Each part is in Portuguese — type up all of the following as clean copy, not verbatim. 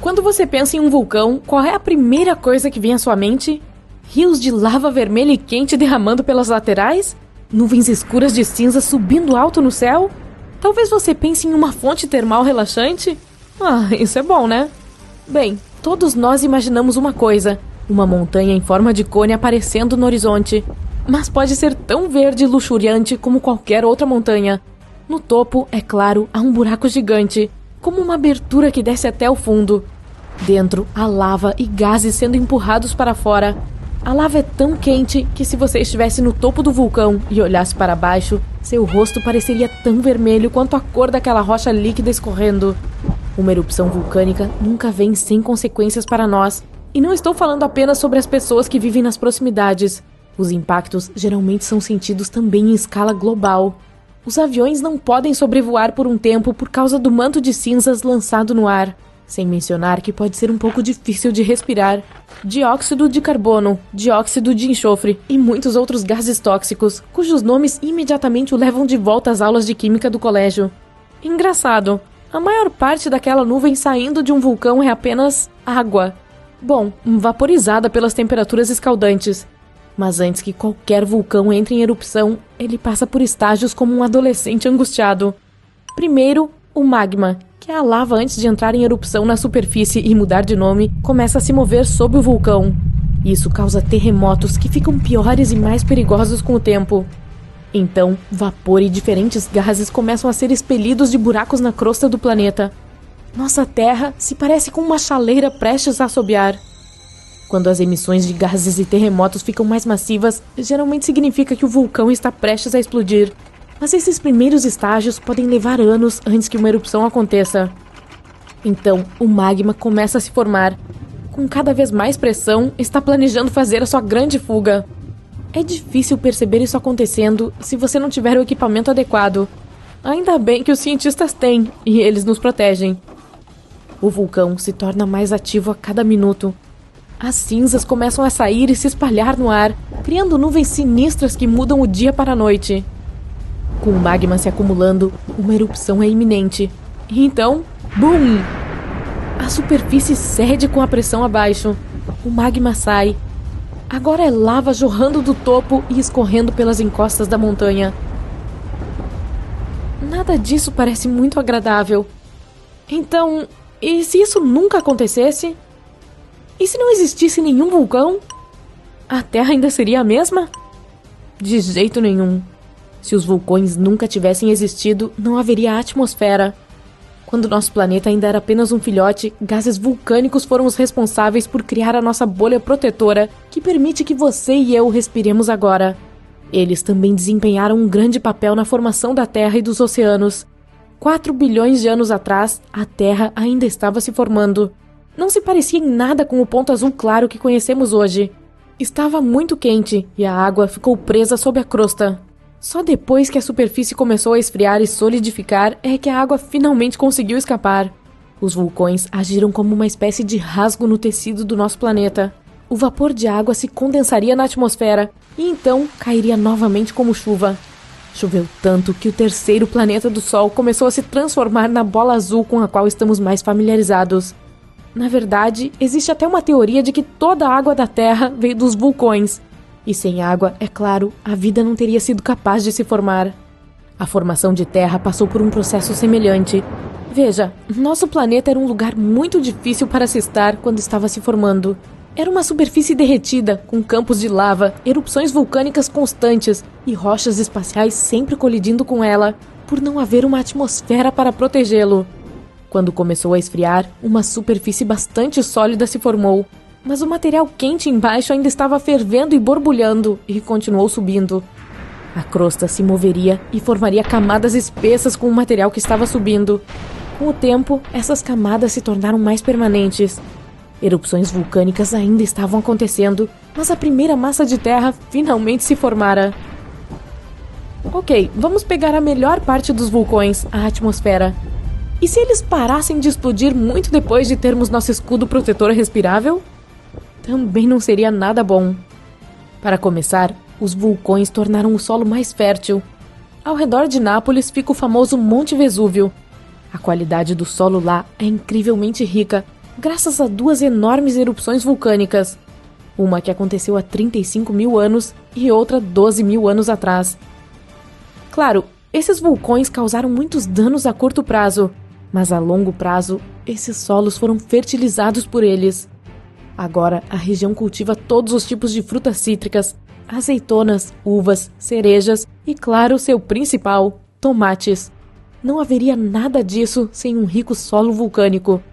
Quando você pensa em um vulcão, qual é a primeira coisa que vem à sua mente? Rios de lava vermelha e quente derramando pelas laterais? Nuvens escuras de cinza subindo alto no céu? Talvez você pense em uma fonte termal relaxante? Isso é bom, né? Bem, todos nós imaginamos uma coisa: uma montanha em forma de cone aparecendo no horizonte. Mas pode ser tão verde e luxuriante como qualquer outra montanha. No topo, é claro, há um buraco gigante, como uma abertura que desce até o fundo. Dentro, há lava e gases sendo empurrados para fora. A lava é tão quente que se você estivesse no topo do vulcão e olhasse para baixo, seu rosto pareceria tão vermelho quanto a cor daquela rocha líquida escorrendo. Uma erupção vulcânica nunca vem sem consequências para nós. E não estou falando apenas sobre as pessoas que vivem nas proximidades. Os impactos geralmente são sentidos também em escala global. Os aviões não podem sobrevoar por um tempo por causa do manto de cinzas lançado no ar. Sem mencionar que pode ser um pouco difícil de respirar. Dióxido de carbono, dióxido de enxofre e muitos outros gases tóxicos, cujos nomes imediatamente o levam de volta às aulas de química do colégio. Engraçado, a maior parte daquela nuvem saindo de um vulcão é apenas água. Bom, vaporizada pelas temperaturas escaldantes. Mas antes que qualquer vulcão entre em erupção, ele passa por estágios como um adolescente angustiado. Primeiro, o magma, que é a lava antes de entrar em erupção na superfície e mudar de nome, começa a se mover sob o vulcão. Isso causa terremotos que ficam piores e mais perigosos com o tempo. Então, vapor e diferentes gases começam a ser expelidos de buracos na crosta do planeta. Nossa Terra se parece com uma chaleira prestes a assobiar. Quando as emissões de gases e terremotos ficam mais massivas, geralmente significa que o vulcão está prestes a explodir. Mas esses primeiros estágios podem levar anos antes que uma erupção aconteça. Então, o magma começa a se formar. Com cada vez mais pressão, está planejando fazer a sua grande fuga. É difícil perceber isso acontecendo se você não tiver o equipamento adequado. Ainda bem que os cientistas têm, e eles nos protegem. O vulcão se torna mais ativo a cada minuto. As cinzas começam a sair e se espalhar no ar, criando nuvens sinistras que mudam o dia para a noite. Com o magma se acumulando, uma erupção é iminente. E então, BUM! A superfície cede com a pressão abaixo. O magma sai. Agora é lava jorrando do topo e escorrendo pelas encostas da montanha. Nada disso parece muito agradável. Então, e se isso nunca acontecesse? E se não existisse nenhum vulcão? A Terra ainda seria a mesma? De jeito nenhum. Se os vulcões nunca tivessem existido, não haveria atmosfera. Quando nosso planeta ainda era apenas um filhote, gases vulcânicos foram os responsáveis por criar a nossa bolha protetora, que permite que você e eu respiremos agora. Eles também desempenharam um grande papel na formação da Terra e dos oceanos. 4 bilhões de anos atrás, a Terra ainda estava se formando. Não se parecia em nada com o ponto azul claro que conhecemos hoje. Estava muito quente e a água ficou presa sob a crosta. Só depois que a superfície começou a esfriar e solidificar é que a água finalmente conseguiu escapar. Os vulcões agiram como uma espécie de rasgo no tecido do nosso planeta. O vapor de água se condensaria na atmosfera e então cairia novamente como chuva. Choveu tanto que o terceiro planeta do Sol começou a se transformar na bola azul com a qual estamos mais familiarizados. Na verdade, existe até uma teoria de que toda a água da Terra veio dos vulcões. E sem água, é claro, a vida não teria sido capaz de se formar. A formação de Terra passou por um processo semelhante. Veja, nosso planeta era um lugar muito difícil para se estar quando estava se formando. Era uma superfície derretida, com campos de lava, erupções vulcânicas constantes e rochas espaciais sempre colidindo com ela, por não haver uma atmosfera para protegê-lo. Quando começou a esfriar, uma superfície bastante sólida se formou, mas o material quente embaixo ainda estava fervendo e borbulhando e continuou subindo. A crosta se moveria e formaria camadas espessas com o material que estava subindo. Com o tempo, essas camadas se tornaram mais permanentes. Erupções vulcânicas ainda estavam acontecendo, mas a primeira massa de terra finalmente se formara. Ok, vamos pegar a melhor parte dos vulcões, a atmosfera. E se eles parassem de explodir muito depois de termos nosso escudo protetor respirável? Também não seria nada bom. Para começar, os vulcões tornaram o solo mais fértil. Ao redor de Nápoles fica o famoso Monte Vesúvio. A qualidade do solo lá é incrivelmente rica, graças a duas enormes erupções vulcânicas. Uma que aconteceu há 35 mil anos e outra 12 mil anos atrás. Claro, esses vulcões causaram muitos danos a curto prazo, mas a longo prazo, esses solos foram fertilizados por eles. Agora, a região cultiva todos os tipos de frutas cítricas, azeitonas, uvas, cerejas e, claro, seu principal, tomates. Não haveria nada disso sem um rico solo vulcânico.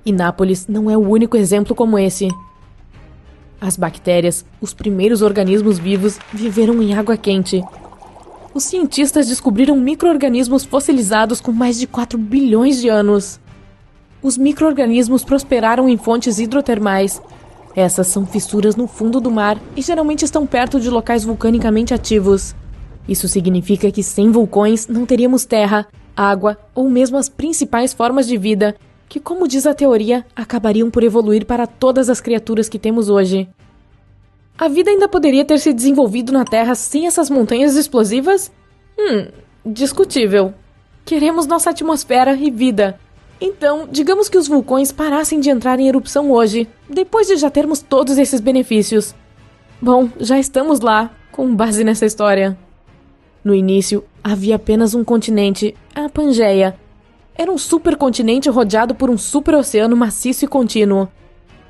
E Nápoles não é o único exemplo como esse. As bactérias, os primeiros organismos vivos, viveram em água quente. Os cientistas descobriram micro-organismos fossilizados com mais de 4 bilhões de anos. Os micro-organismos prosperaram em fontes hidrotermais. Essas são fissuras no fundo do mar e geralmente estão perto de locais vulcanicamente ativos. Isso significa que sem vulcões não teríamos terra, água ou mesmo as principais formas de vida, que, como diz a teoria, acabariam por evoluir para todas as criaturas que temos hoje. A vida ainda poderia ter se desenvolvido na Terra sem essas montanhas explosivas? Discutível. Queremos nossa atmosfera e vida. Então, digamos que os vulcões parassem de entrar em erupção hoje, depois de já termos todos esses benefícios. Bom, já estamos lá, com base nessa história. No início, havia apenas um continente, a Pangeia. Era um supercontinente rodeado por um superoceano maciço e contínuo.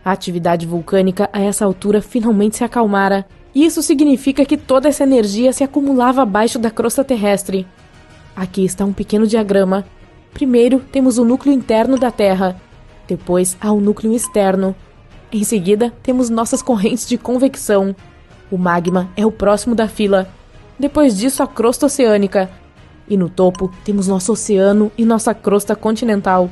A atividade vulcânica a essa altura finalmente se acalmara, e isso significa que toda essa energia se acumulava abaixo da crosta terrestre. Aqui está um pequeno diagrama. Primeiro, temos o núcleo interno da Terra. Depois, há o núcleo externo. Em seguida, temos nossas correntes de convecção. O magma é o próximo da fila. Depois disso, a crosta oceânica. E no topo, temos nosso oceano e nossa crosta continental.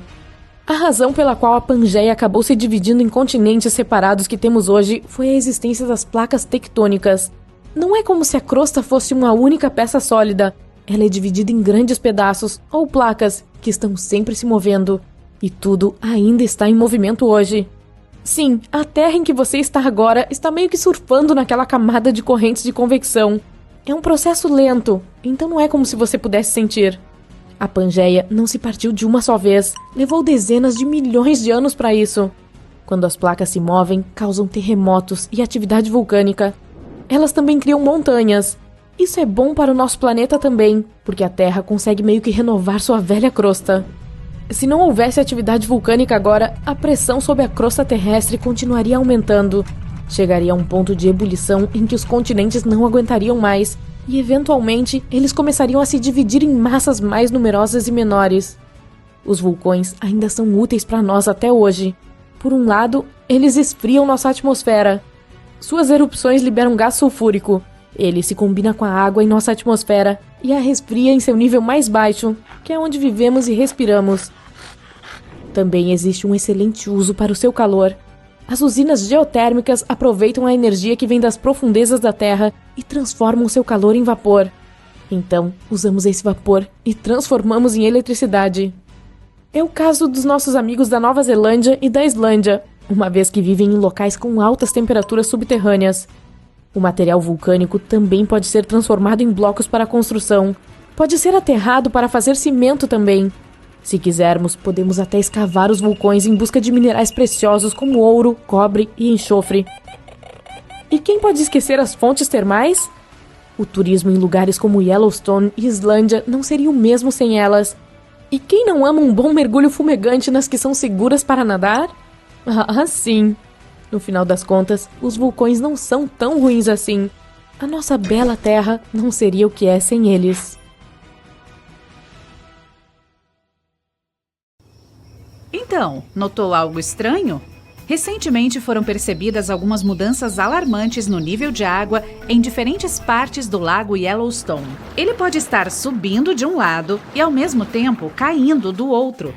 A razão pela qual a Pangeia acabou se dividindo em continentes separados que temos hoje foi a existência das placas tectônicas. Não é como se a crosta fosse uma única peça sólida. Ela é dividida em grandes pedaços, ou placas, que estão sempre se movendo. E tudo ainda está em movimento hoje. Sim, a Terra em que você está agora está meio que surfando naquela camada de correntes de convecção. É um processo lento, então não é como se você pudesse sentir. A Pangeia não se partiu de uma só vez, levou dezenas de milhões de anos para isso. Quando as placas se movem, causam terremotos e atividade vulcânica. Elas também criam montanhas. Isso é bom para o nosso planeta também, porque a Terra consegue meio que renovar sua velha crosta. Se não houvesse atividade vulcânica agora, a pressão sobre a crosta terrestre continuaria aumentando. Chegaria a um ponto de ebulição em que os continentes não aguentariam mais, e eventualmente eles começariam a se dividir em massas mais numerosas e menores. Os vulcões ainda são úteis para nós até hoje. Por um lado, eles esfriam nossa atmosfera. Suas erupções liberam gás sulfúrico. Ele se combina com a água em nossa atmosfera e a resfria em seu nível mais baixo, que é onde vivemos e respiramos. Também existe um excelente uso para o seu calor. As usinas geotérmicas aproveitam a energia que vem das profundezas da Terra e transformam seu calor em vapor. Então, usamos esse vapor e transformamos em eletricidade. É o caso dos nossos amigos da Nova Zelândia e da Islândia, uma vez que vivem em locais com altas temperaturas subterrâneas. O material vulcânico também pode ser transformado em blocos para construção. Pode ser aterrado para fazer cimento também. Se quisermos, podemos até escavar os vulcões em busca de minerais preciosos como ouro, cobre e enxofre. E quem pode esquecer as fontes termais? O turismo em lugares como Yellowstone e Islândia não seria o mesmo sem elas. E quem não ama um bom mergulho fumegante nas que são seguras para nadar? Ah, sim! No final das contas, os vulcões não são tão ruins assim. A nossa bela Terra não seria o que é sem eles. Então, notou algo estranho? Recentemente foram percebidas algumas mudanças alarmantes no nível de água em diferentes partes do lago Yellowstone. Ele pode estar subindo de um lado e, ao mesmo tempo, caindo do outro.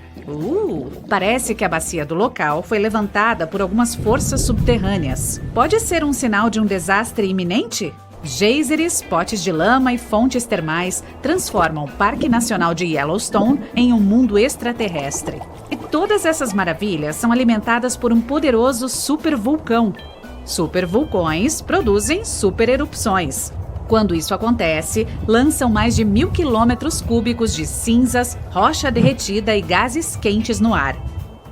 Parece que a bacia do local foi levantada por algumas forças subterrâneas. Pode ser um sinal de um desastre iminente? Geysers, potes de lama e fontes termais transformam o Parque Nacional de Yellowstone em um mundo extraterrestre. E todas essas maravilhas são alimentadas por um poderoso supervulcão. Supervulcões produzem supererupções. Quando isso acontece, lançam mais de 1.000 quilômetros cúbicos de cinzas, rocha derretida e gases quentes no ar.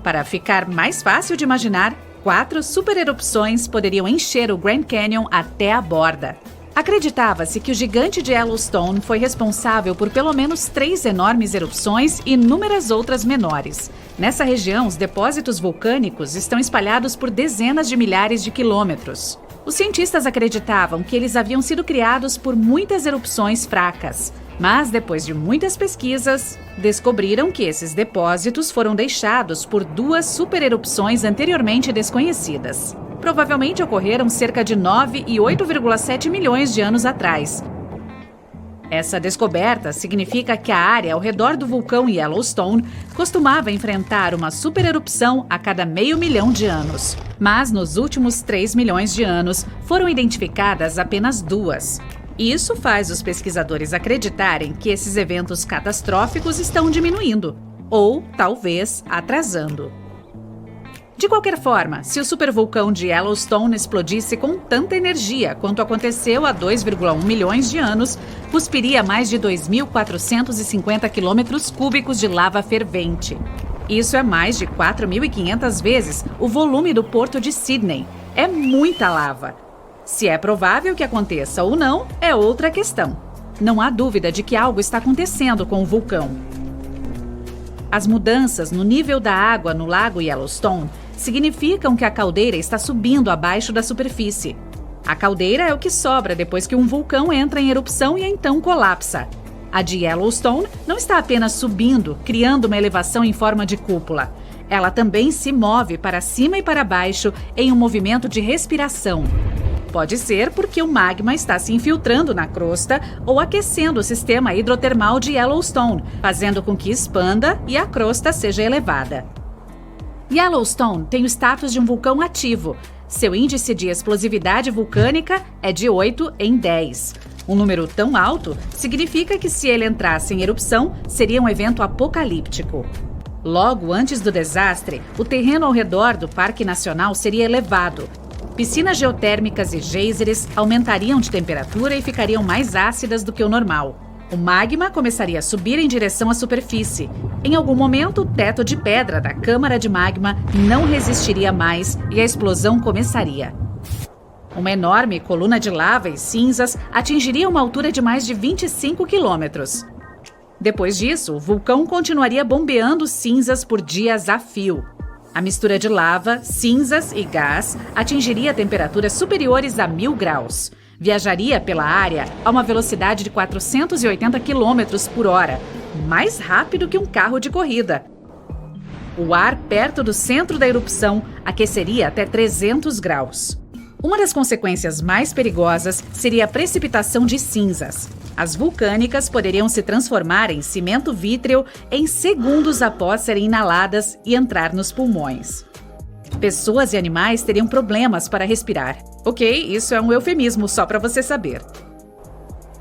Para ficar mais fácil de imaginar, 4 supererupções poderiam encher o Grand Canyon até a borda. Acreditava-se que o gigante de Yellowstone foi responsável por pelo menos 3 enormes erupções e inúmeras outras menores. Nessa região, os depósitos vulcânicos estão espalhados por dezenas de milhares de quilômetros. Os cientistas acreditavam que eles haviam sido criados por muitas erupções fracas, mas depois de muitas pesquisas, descobriram que esses depósitos foram deixados por 2 supererupções anteriormente desconhecidas. Provavelmente ocorreram cerca de 9 e 8,7 milhões de anos atrás. Essa descoberta significa que a área ao redor do vulcão Yellowstone costumava enfrentar uma supererupção a cada meio milhão de anos. Mas nos últimos 3 milhões de anos foram identificadas apenas 2. Isso faz os pesquisadores acreditarem que esses eventos catastróficos estão diminuindo, ou talvez atrasando. De qualquer forma, se o supervulcão de Yellowstone explodisse com tanta energia quanto aconteceu há 2,1 milhões de anos, cuspiria mais de 2.450 quilômetros cúbicos de lava fervente. Isso é mais de 4.500 vezes o volume do porto de Sydney. É muita lava. Se é provável que aconteça ou não, é outra questão. Não há dúvida de que algo está acontecendo com o vulcão. As mudanças no nível da água no lago Yellowstone significam que a caldeira está subindo abaixo da superfície. A caldeira é o que sobra depois que um vulcão entra em erupção e então colapsa. A de Yellowstone não está apenas subindo, criando uma elevação em forma de cúpula. Ela também se move para cima e para baixo em um movimento de respiração. Pode ser porque o magma está se infiltrando na crosta ou aquecendo o sistema hidrotermal de Yellowstone, fazendo com que expanda e a crosta seja elevada. Yellowstone tem o status de um vulcão ativo. Seu índice de explosividade vulcânica é de 8 em 10. Um número tão alto significa que se ele entrasse em erupção, seria um evento apocalíptico. Logo antes do desastre, o terreno ao redor do Parque Nacional seria elevado. Piscinas geotérmicas e geysers aumentariam de temperatura e ficariam mais ácidas do que o normal. O magma começaria a subir em direção à superfície. Em algum momento, o teto de pedra da câmara de magma não resistiria mais e a explosão começaria. Uma enorme coluna de lava e cinzas atingiria uma altura de mais de 25 quilômetros. Depois disso, o vulcão continuaria bombeando cinzas por dias a fio. A mistura de lava, cinzas e gás atingiria temperaturas superiores a 1.000 graus. Viajaria pela área a uma velocidade de 480 km por hora, mais rápido que um carro de corrida. O ar perto do centro da erupção aqueceria até 300 graus. Uma das consequências mais perigosas seria a precipitação de cinzas. As vulcânicas poderiam se transformar em cimento vítreo em segundos após serem inaladas e entrar nos pulmões. Pessoas e animais teriam problemas para respirar. Ok, isso é um eufemismo, só para você saber.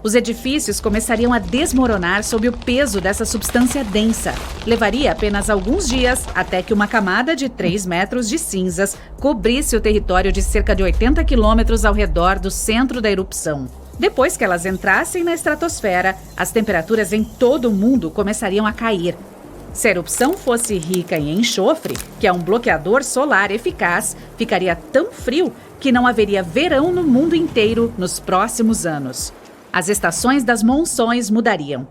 Os edifícios começariam a desmoronar sob o peso dessa substância densa. Levaria apenas alguns dias até que uma camada de 3 metros de cinzas cobrisse o território de cerca de 80 quilômetros ao redor do centro da erupção. Depois que elas entrassem na estratosfera, as temperaturas em todo o mundo começariam a cair. Se a erupção fosse rica em enxofre, que é um bloqueador solar eficaz, ficaria tão frio que não haveria verão no mundo inteiro nos próximos anos. As estações das monções mudariam.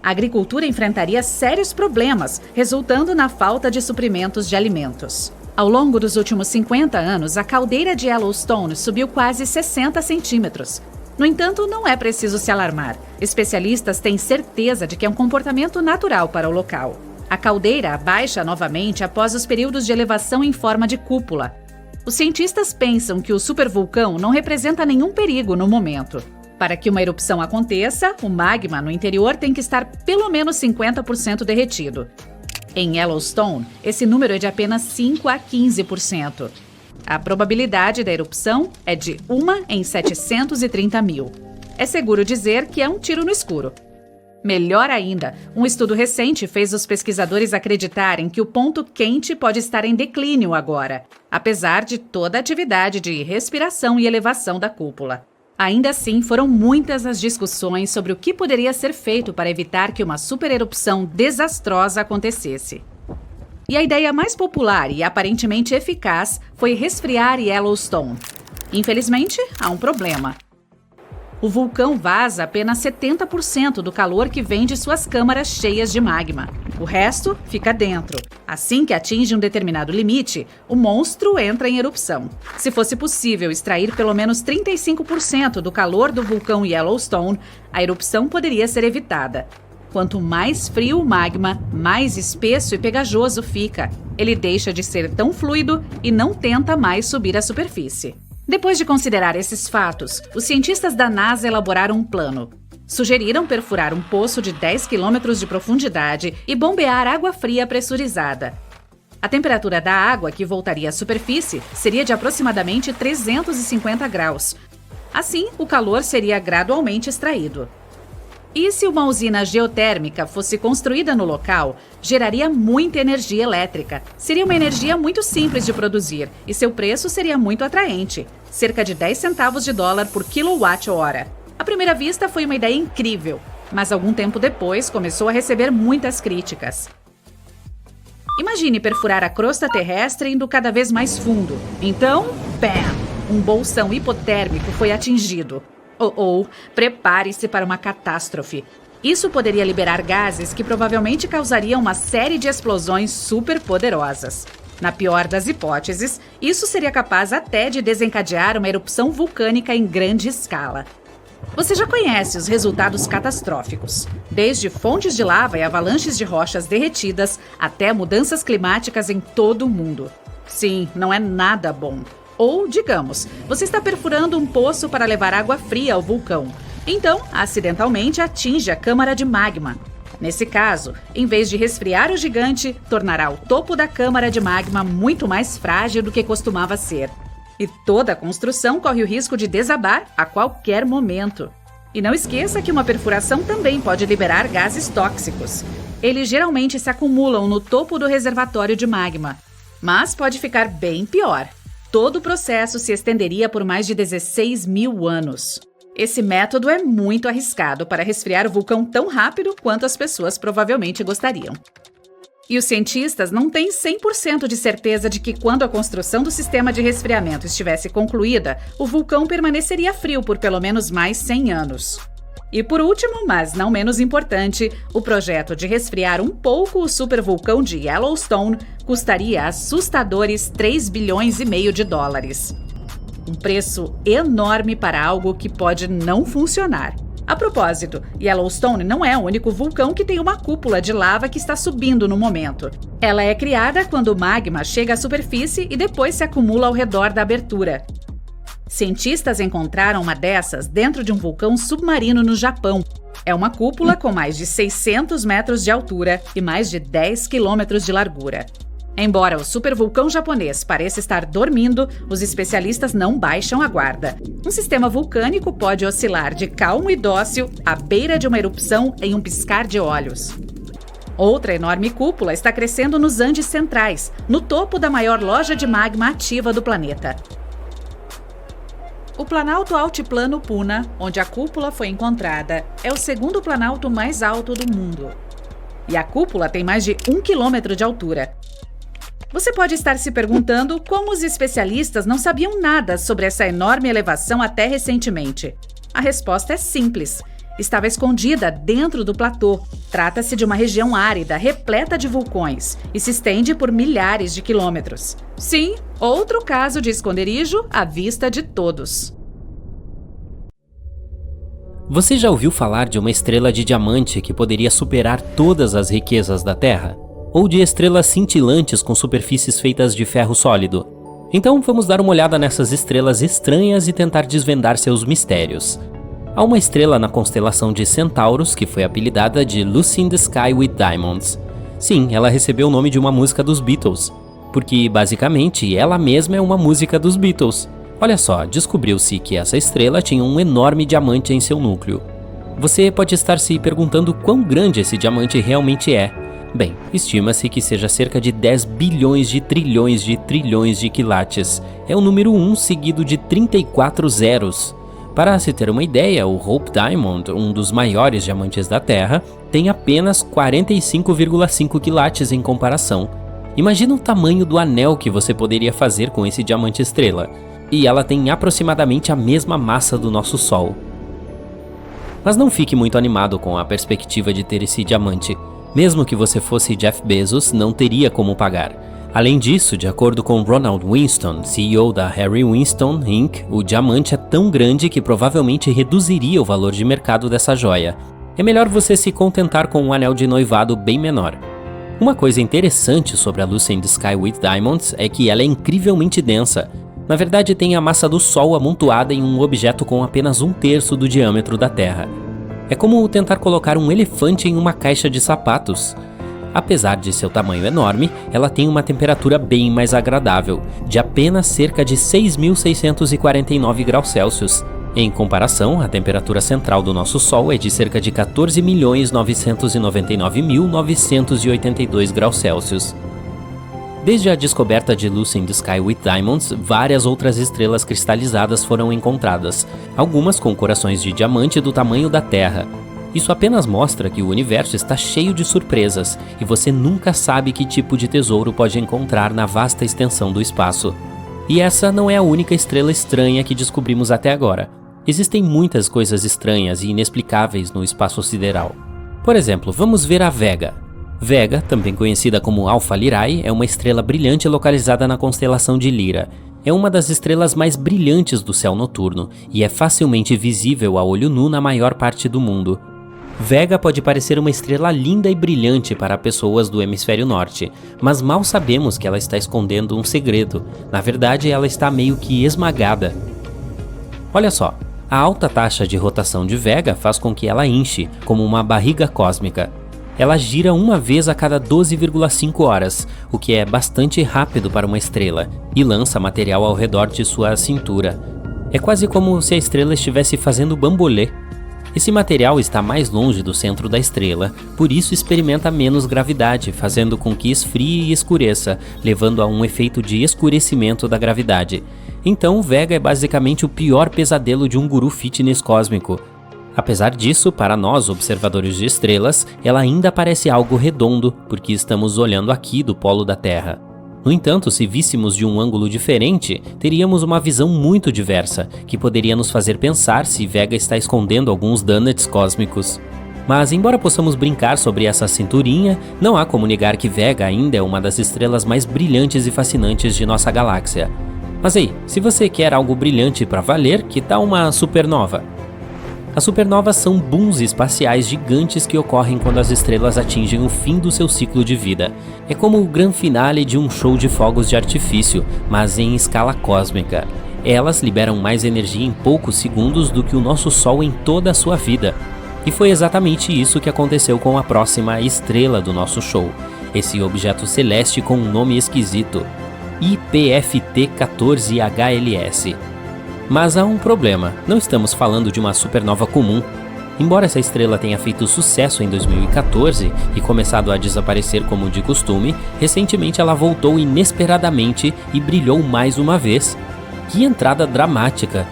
A agricultura enfrentaria sérios problemas, resultando na falta de suprimentos de alimentos. Ao longo dos últimos 50 anos, a caldeira de Yellowstone subiu quase 60 centímetros. No entanto, não é preciso se alarmar. Especialistas têm certeza de que é um comportamento natural para o local. A caldeira abaixa novamente após os períodos de elevação em forma de cúpula. Os cientistas pensam que o supervulcão não representa nenhum perigo no momento. Para que uma erupção aconteça, o magma no interior tem que estar pelo menos 50% derretido. Em Yellowstone, esse número é de apenas 5 a 15%. A probabilidade da erupção é de 1 em 730 mil. É seguro dizer que é um tiro no escuro. Melhor ainda, um estudo recente fez os pesquisadores acreditarem que o ponto quente pode estar em declínio agora, apesar de toda a atividade de respiração e elevação da cúpula. Ainda assim, foram muitas as discussões sobre o que poderia ser feito para evitar que uma supererupção desastrosa acontecesse. E a ideia mais popular e aparentemente eficaz foi resfriar Yellowstone. Infelizmente, há um problema. O vulcão vaza apenas 70% do calor que vem de suas câmaras cheias de magma. O resto fica dentro. Assim que atinge um determinado limite, o monstro entra em erupção. Se fosse possível extrair pelo menos 35% do calor do vulcão Yellowstone, a erupção poderia ser evitada. Quanto mais frio o magma, mais espesso e pegajoso fica. Ele deixa de ser tão fluido e não tenta mais subir à superfície. Depois de considerar esses fatos, os cientistas da NASA elaboraram um plano. Sugeriram perfurar um poço de 10 quilômetros de profundidade e bombear água fria pressurizada. A temperatura da água que voltaria à superfície seria de aproximadamente 350 graus. Assim, o calor seria gradualmente extraído. E se uma usina geotérmica fosse construída no local, geraria muita energia elétrica. Seria uma energia muito simples de produzir e seu preço seria muito atraente, cerca de 10 centavos de dólar por quilowatt-hora. À primeira vista foi uma ideia incrível, mas algum tempo depois começou a receber muitas críticas. Imagine perfurar a crosta terrestre indo cada vez mais fundo. Então, bam! Um bolsão hipotérmico foi atingido. Prepare-se para uma catástrofe. Isso poderia liberar gases que provavelmente causariam uma série de explosões superpoderosas. Na pior das hipóteses, isso seria capaz até de desencadear uma erupção vulcânica em grande escala. Você já conhece os resultados catastróficos, desde fontes de lava e avalanches de rochas derretidas até mudanças climáticas em todo o mundo. Sim, não é nada bom. Ou, digamos, você está perfurando um poço para levar água fria ao vulcão. Então, acidentalmente atinge a câmara de magma. Nesse caso, em vez de resfriar o gigante, tornará o topo da câmara de magma muito mais frágil do que costumava ser. E toda a construção corre o risco de desabar a qualquer momento. E não esqueça que uma perfuração também pode liberar gases tóxicos. Eles geralmente se acumulam no topo do reservatório de magma. Mas pode ficar bem pior. Todo o processo se estenderia por mais de 16 mil anos. Esse método é muito arriscado para resfriar o vulcão tão rápido quanto as pessoas provavelmente gostariam. E os cientistas não têm 100% de certeza de que quando a construção do sistema de resfriamento estivesse concluída, o vulcão permaneceria frio por pelo menos mais 100 anos. E por último, mas não menos importante, o projeto de resfriar um pouco o supervulcão de Yellowstone custaria assustadores 3,5 bilhões de dólares. Um preço enorme para algo que pode não funcionar. A propósito, Yellowstone não é o único vulcão que tem uma cúpula de lava que está subindo no momento. Ela é criada quando o magma chega à superfície e depois se acumula ao redor da abertura. Cientistas encontraram uma dessas dentro de um vulcão submarino no Japão. É uma cúpula com mais de 600 metros de altura e mais de 10 quilômetros de largura. Embora o supervulcão japonês pareça estar dormindo, os especialistas não baixam a guarda. Um sistema vulcânico pode oscilar de calmo e dócil à beira de uma erupção em um piscar de olhos. Outra enorme cúpula está crescendo nos Andes Centrais, no topo da maior loja de magma ativa do planeta. O Planalto Altiplano Puna, onde a cúpula foi encontrada, é o segundo planalto mais alto do mundo. E a cúpula tem mais de 1 quilômetro de altura. Você pode estar se perguntando como os especialistas não sabiam nada sobre essa enorme elevação até recentemente. A resposta é simples. Estava escondida dentro do platô. Trata-se de uma região árida, repleta de vulcões, e se estende por milhares de quilômetros. Sim, outro caso de esconderijo à vista de todos. Você já ouviu falar de uma estrela de diamante que poderia superar todas as riquezas da Terra? Ou de estrelas cintilantes com superfícies feitas de ferro sólido? Então vamos dar uma olhada nessas estrelas estranhas e tentar desvendar seus mistérios. Há uma estrela na constelação de Centauros que foi apelidada de Lucy in the Sky with Diamonds. Sim, ela recebeu o nome de uma música dos Beatles, porque basicamente ela mesma é uma música dos Beatles. Olha só, descobriu-se que essa estrela tinha um enorme diamante em seu núcleo. Você pode estar se perguntando quão grande esse diamante realmente é. Bem, estima-se que seja cerca de 10 bilhões de trilhões de quilates. É o número 1 seguido de 34 zeros. Para se ter uma ideia, o Hope Diamond, um dos maiores diamantes da Terra, tem apenas 45,5 quilates em comparação. Imagina o tamanho do anel que você poderia fazer com esse diamante estrela. E ela tem aproximadamente a mesma massa do nosso Sol. Mas não fique muito animado com a perspectiva de ter esse diamante. Mesmo que você fosse Jeff Bezos, não teria como pagar. Além disso, de acordo com Ronald Winston, CEO da Harry Winston Inc., o diamante é tão grande que provavelmente reduziria o valor de mercado dessa joia. É melhor você se contentar com um anel de noivado bem menor. Uma coisa interessante sobre a Lucy in the Sky with Diamonds é que ela é incrivelmente densa. Na verdade, tem a massa do Sol amontoada em um objeto com apenas 1/3 do diâmetro da Terra. É como tentar colocar um elefante em uma caixa de sapatos. Apesar de seu tamanho enorme, ela tem uma temperatura bem mais agradável, de apenas cerca de 6.649 graus Celsius. Em comparação, a temperatura central do nosso Sol é de cerca de 14.999.982 graus Celsius. Desde a descoberta de Lucy in the Sky with Diamonds, várias outras estrelas cristalizadas foram encontradas, algumas com corações de diamante do tamanho da Terra. Isso apenas mostra que o universo está cheio de surpresas e você nunca sabe que tipo de tesouro pode encontrar na vasta extensão do espaço. E essa não é a única estrela estranha que descobrimos até agora. Existem muitas coisas estranhas e inexplicáveis no espaço sideral. Por exemplo, vamos ver a Vega. Vega, também conhecida como Alpha Lyrae, é uma estrela brilhante localizada na constelação de Lyra. É uma das estrelas mais brilhantes do céu noturno e é facilmente visível a olho nu na maior parte do mundo. Vega pode parecer uma estrela linda e brilhante para pessoas do hemisfério norte, mas mal sabemos que ela está escondendo um segredo. Na verdade, ela está meio que esmagada. Olha só, a alta taxa de rotação de Vega faz com que ela inche, como uma barriga cósmica. Ela gira uma vez a cada 12,5 horas, o que é bastante rápido para uma estrela, e lança material ao redor de sua cintura. É quase como se a estrela estivesse fazendo bambolê. Esse material está mais longe do centro da estrela, por isso experimenta menos gravidade, fazendo com que esfrie e escureça, levando a um efeito de escurecimento da gravidade. Então, Vega é basicamente o pior pesadelo de um guru fitness cósmico. Apesar disso, para nós, observadores de estrelas, ela ainda parece algo redondo, porque estamos olhando aqui do polo da Terra. No entanto, se víssemos de um ângulo diferente, teríamos uma visão muito diversa, que poderia nos fazer pensar se Vega está escondendo alguns donuts cósmicos. Mas, embora possamos brincar sobre essa cinturinha, não há como negar que Vega ainda é uma das estrelas mais brilhantes e fascinantes de nossa galáxia. Mas ei, se você quer algo brilhante para valer, que tal uma supernova? As supernovas são booms espaciais gigantes que ocorrem quando as estrelas atingem o fim do seu ciclo de vida. É como o grande finale de um show de fogos de artifício, mas em escala cósmica. Elas liberam mais energia em poucos segundos do que o nosso Sol em toda a sua vida. E foi exatamente isso que aconteceu com a próxima estrela do nosso show, esse objeto celeste com um nome esquisito, IPFT-14HLS. Mas há um problema, não estamos falando de uma supernova comum. Embora essa estrela tenha feito sucesso em 2014 e começado a desaparecer como de costume, recentemente ela voltou inesperadamente e brilhou mais uma vez. Que entrada dramática!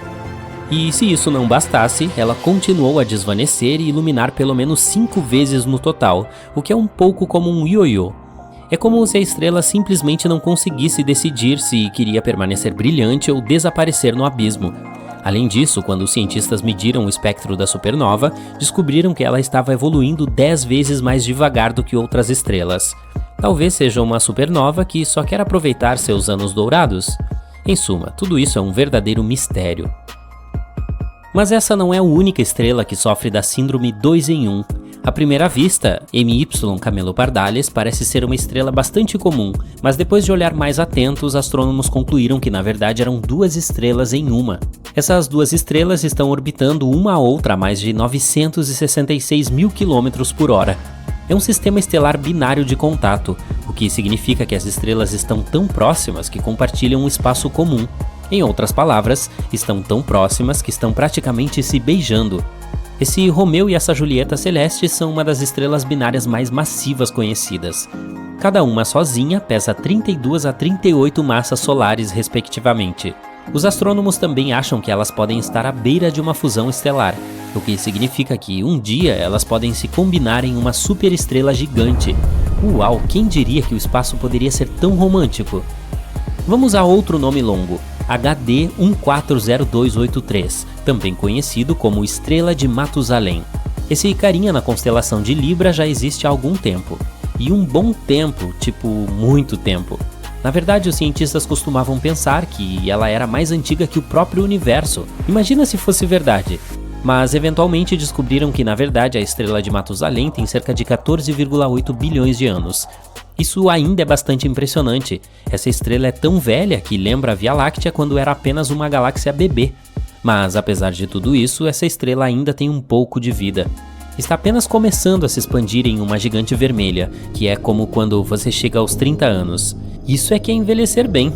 E se isso não bastasse, ela continuou a desvanecer e iluminar pelo menos 5 vezes no total, o que é um pouco como um ioiô. É como se a estrela simplesmente não conseguisse decidir se queria permanecer brilhante ou desaparecer no abismo. Além disso, quando os cientistas mediram o espectro da supernova, descobriram que ela estava evoluindo 10 vezes mais devagar do que outras estrelas. Talvez seja uma supernova que só quer aproveitar seus anos dourados. Em suma, tudo isso é um verdadeiro mistério. Mas essa não é a única estrela que sofre da síndrome 2 em 1. À primeira vista, MY Camelopardalis parece ser uma estrela bastante comum, mas depois de olhar mais atento, os astrônomos concluíram que na verdade eram 2 estrelas em uma. Essas 2 estrelas estão orbitando uma a outra a mais de 966 mil km por hora. É um sistema estelar binário de contato, o que significa que as estrelas estão tão próximas que compartilham um espaço comum. Em outras palavras, estão tão próximas que estão praticamente se beijando. Esse Romeu e essa Julieta celeste são uma das estrelas binárias mais massivas conhecidas. Cada uma sozinha pesa 32 a 38 massas solares, respectivamente. Os astrônomos também acham que elas podem estar à beira de uma fusão estelar, o que significa que um dia elas podem se combinar em uma superestrela gigante. Uau, quem diria que o espaço poderia ser tão romântico? Vamos a outro nome longo, HD 140283, também conhecido como Estrela de Matusalém. Esse carinha na constelação de Libra já existe há algum tempo. E um bom tempo, tipo muito tempo. Na verdade, os cientistas costumavam pensar que ela era mais antiga que o próprio universo. Imagina se fosse verdade. Mas eventualmente descobriram que, na verdade, a estrela de Matusalém tem cerca de 14,8 bilhões de anos. Isso ainda é bastante impressionante. Essa estrela é tão velha que lembra a Via Láctea quando era apenas uma galáxia bebê. Mas, apesar de tudo isso, essa estrela ainda tem um pouco de vida. Está apenas começando a se expandir em uma gigante vermelha, que é como quando você chega aos 30 anos. Isso é que é envelhecer bem.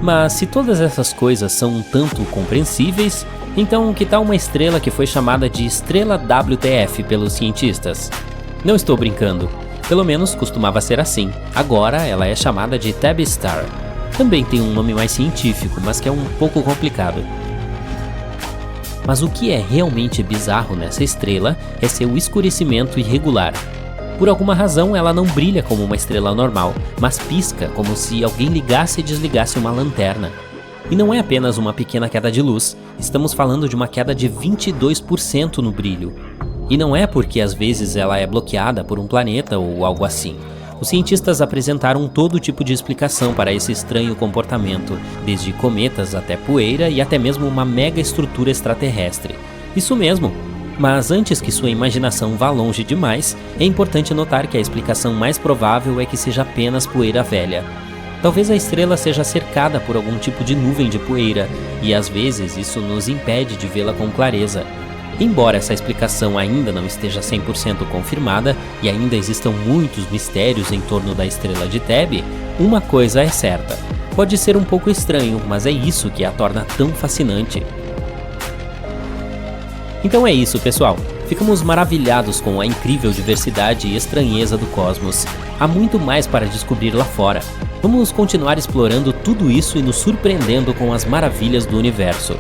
Mas se todas essas coisas são um tanto compreensíveis, então que tal uma estrela que foi chamada de Estrela WTF pelos cientistas? Não estou brincando. Pelo menos costumava ser assim. Agora ela é chamada de Tab Star. Também tem um nome mais científico, mas que é um pouco complicado. Mas o que é realmente bizarro nessa estrela é seu escurecimento irregular. Por alguma razão, ela não brilha como uma estrela normal, mas pisca como se alguém ligasse e desligasse uma lanterna. E não é apenas uma pequena queda de luz, estamos falando de uma queda de 22% no brilho. E não é porque às vezes ela é bloqueada por um planeta ou algo assim. Os cientistas apresentaram todo tipo de explicação para esse estranho comportamento, desde cometas até poeira e até mesmo uma mega estrutura extraterrestre. Isso mesmo! Mas antes que sua imaginação vá longe demais, é importante notar que a explicação mais provável é que seja apenas poeira velha. Talvez a estrela seja cercada por algum tipo de nuvem de poeira, e às vezes isso nos impede de vê-la com clareza. Embora essa explicação ainda não esteja 100% confirmada e ainda existam muitos mistérios em torno da estrela de Thebe, uma coisa é certa. Pode ser um pouco estranho, mas é isso que a torna tão fascinante. Então é isso, pessoal. Ficamos maravilhados com a incrível diversidade e estranheza do cosmos. Há muito mais para descobrir lá fora. Vamos continuar explorando tudo isso e nos surpreendendo com as maravilhas do universo.